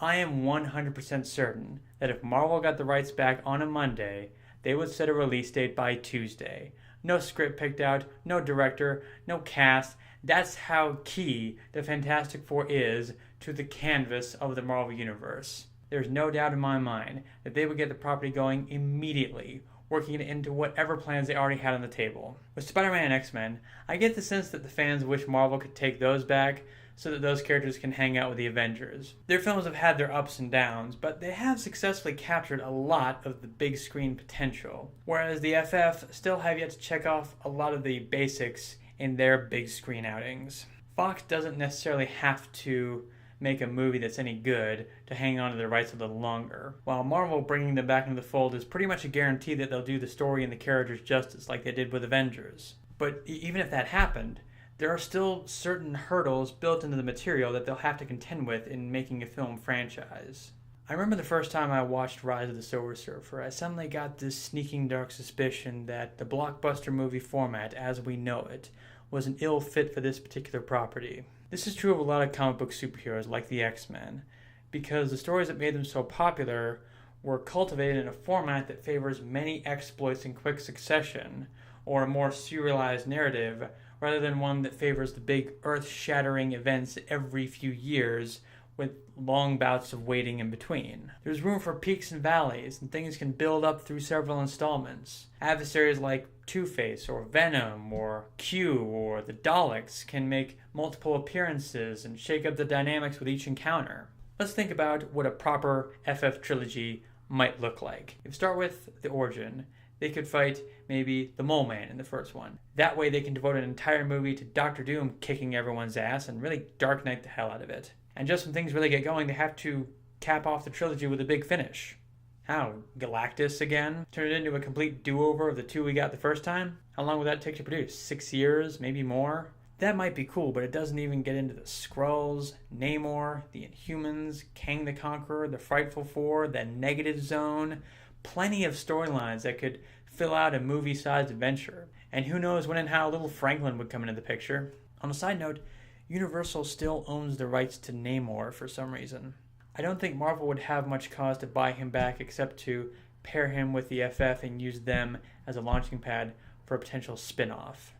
I am 100% certain that if Marvel got the rights back on a Monday, they would set a release date by Tuesday. No script picked out, no director, no cast. That's how key the Fantastic Four is to the canvas of the Marvel Universe. There's no doubt in my mind that they would get the property going immediately, working it into whatever plans they already had on the table. With Spider-Man and X-Men, I get the sense that the fans wish Marvel could take those back so that those characters can hang out with the Avengers. Their films have had their ups and downs, but they have successfully captured a lot of the big screen potential, whereas the FF still have yet to check off a lot of the basics in their big screen outings. Fox doesn't necessarily have to make a movie that's any good to hang on to the rights a little longer, while Marvel bringing them back into the fold is pretty much a guarantee that they'll do the story and the characters justice like they did with Avengers. But even if that happened, there are still certain hurdles built into the material that they'll have to contend with in making a film franchise. I remember the first time I watched Rise of the Silver Surfer, I suddenly got this sneaking dark suspicion that the blockbuster movie format as we know it was an ill fit for this particular property. This is true of a lot of comic book superheroes like the X-Men, because the stories that made them so popular were cultivated in a format that favors many exploits in quick succession, or a more serialized narrative, rather than one that favors the big earth-shattering events every few years with long bouts of waiting in between. There's room for peaks and valleys, and things can build up through several installments. Adversaries like Two-Face or Venom or Q or the Daleks can make multiple appearances and shake up the dynamics with each encounter. Let's think about what a proper FF trilogy might look like. If we start with the origin, they could fight maybe the Mole Man in the first one. That way they can devote an entire movie to Doctor Doom kicking everyone's ass and really Dark Knight the hell out of it. And just when things really get going, they have to cap off the trilogy with a big finish. How? Galactus again? Turn it into a complete do-over of the two we got the first time? How long would that take to produce? 6 years? Maybe more? That might be cool, but it doesn't even get into the Skrulls, Namor, the Inhumans, Kang the Conqueror, the Frightful Four, the Negative Zone. Plenty of storylines that could fill out a movie-sized adventure. And who knows when and how little Franklin would come into the picture. On a side note, Universal still owns the rights to Namor for some reason. I don't think Marvel would have much cause to buy him back except to pair him with the FF and use them as a launching pad for a potential spin-off.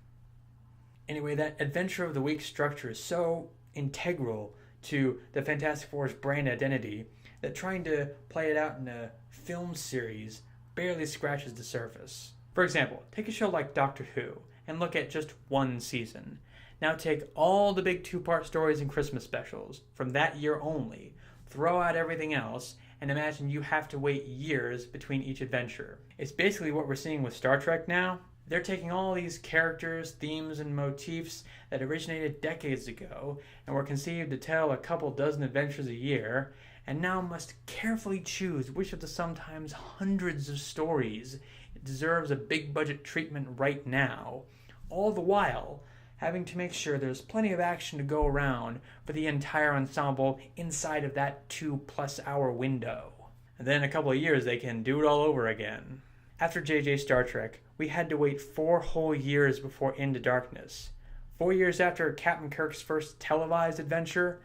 Anyway, that Adventure of the Week structure is so integral to the Fantastic Four's brand identity that trying to play it out in a film series barely scratches the surface. For example, take a show like Doctor Who and look at just one season. Now take all the big two-part stories and Christmas specials from that year only, throw out everything else, and imagine you have to wait years between each adventure. It's basically what we're seeing with Star Trek now. They're taking all these characters, themes, and motifs that originated decades ago and were conceived to tell a couple dozen adventures a year, and now must carefully choose which of the sometimes hundreds of stories deserves a big-budget treatment right now, all the while having to make sure there's plenty of action to go around for the entire ensemble inside of that 2+ hour window. And then in a couple of years they can do it all over again. After JJ Star Trek, we had to wait 4 whole years before Into Darkness. 4 years after Captain Kirk's first televised adventure,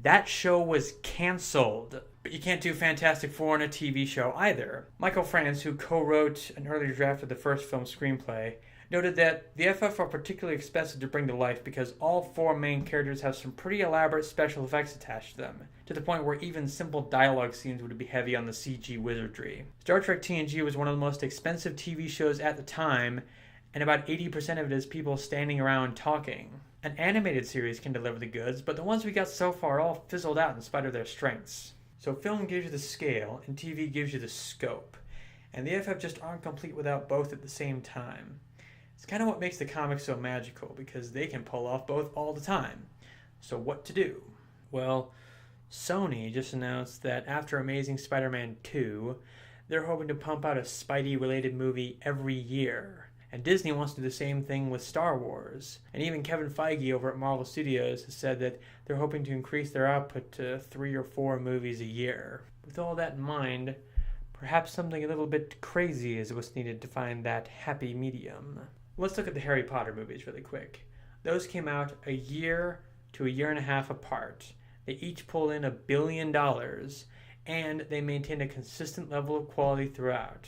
that show was cancelled. But you can't do Fantastic Four in a TV show either. Michael France, who co-wrote an earlier draft of the first film's screenplay, noted that the FF are particularly expensive to bring to life because all 4 main characters have some pretty elaborate special effects attached to them, to the point where even simple dialogue scenes would be heavy on the CG wizardry. Star Trek TNG was one of the most expensive TV shows at the time, and about 80% of it is people standing around talking. An animated series can deliver the goods, but the ones we got so far all fizzled out in spite of their strengths. So film gives you the scale, and TV gives you the scope, and the FF just aren't complete without both at the same time. It's kind of what makes the comics so magical, because they can pull off both all the time. So what to do? Well, Sony just announced that after Amazing Spider-Man 2, they're hoping to pump out a Spidey-related movie every year. And Disney wants to do the same thing with Star Wars. And even Kevin Feige over at Marvel Studios has said that they're hoping to increase their output to 3 or 4 movies a year. With all that in mind, perhaps something a little bit crazy is what's needed to find that happy medium. Let's look at the Harry Potter movies really quick. Those came out a year to a year and a half apart. They each pulled in $1 billion, and they maintained a consistent level of quality throughout.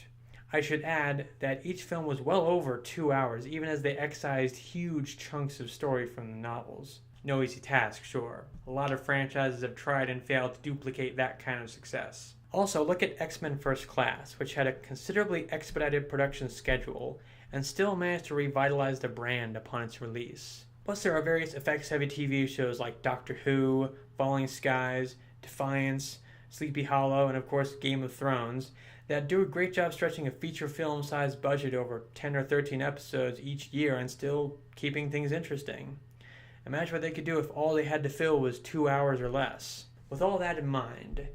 I should add that each film was well over 2 hours, even as they excised huge chunks of story from the novels. No easy task, sure. A lot of franchises have tried and failed to duplicate that kind of success. Also, look at X-Men First Class, which had a considerably expedited production schedule and still managed to revitalize the brand upon its release. Plus, there are various effects-heavy TV shows like Doctor Who, Falling Skies, Defiance, Sleepy Hollow, and of course Game of Thrones that do a great job stretching a feature film-sized budget over 10 or 13 episodes each year and still keeping things interesting. Imagine what they could do if all they had to fill was 2 hours or less. With all that in mind,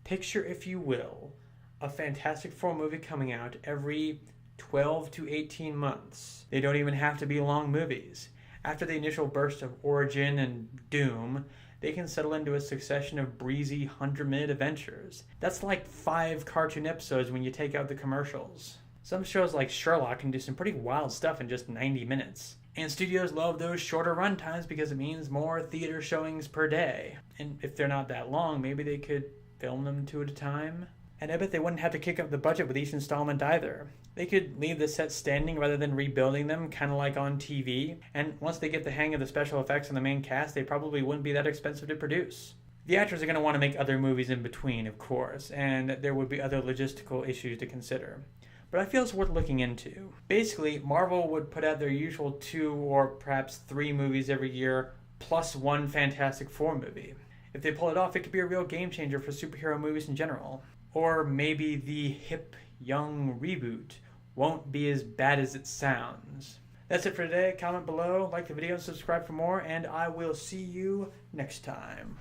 picture, if you will, a Fantastic Four movie coming out every 12 to 18 months. They don't even have to be long movies. After the initial burst of origin and doom, they can settle into a succession of breezy 100-minute adventures. That's like 5 cartoon episodes when you take out the commercials. Some shows like Sherlock can do some pretty wild stuff in just 90 minutes. And studios love those shorter runtimes because it means more theater showings per day. And if they're not that long, maybe they could film them 2 at a time. And I bet they wouldn't have to kick up the budget with each installment either. They could leave the sets standing rather than rebuilding them, kind of like on TV. And once they get the hang of the special effects and the main cast, they probably wouldn't be that expensive to produce. The actors are going to want to make other movies in between, of course, and there would be other logistical issues to consider. But I feel it's worth looking into. Basically, Marvel would put out their usual 2 or perhaps 3 movies every year, plus 1 Fantastic Four movie. If they pull it off, it could be a real game changer for superhero movies in general. Or maybe the hip, young reboot won't be as bad as it sounds. That's it for today. Comment below, like the video, and subscribe for more, and I will see you next time.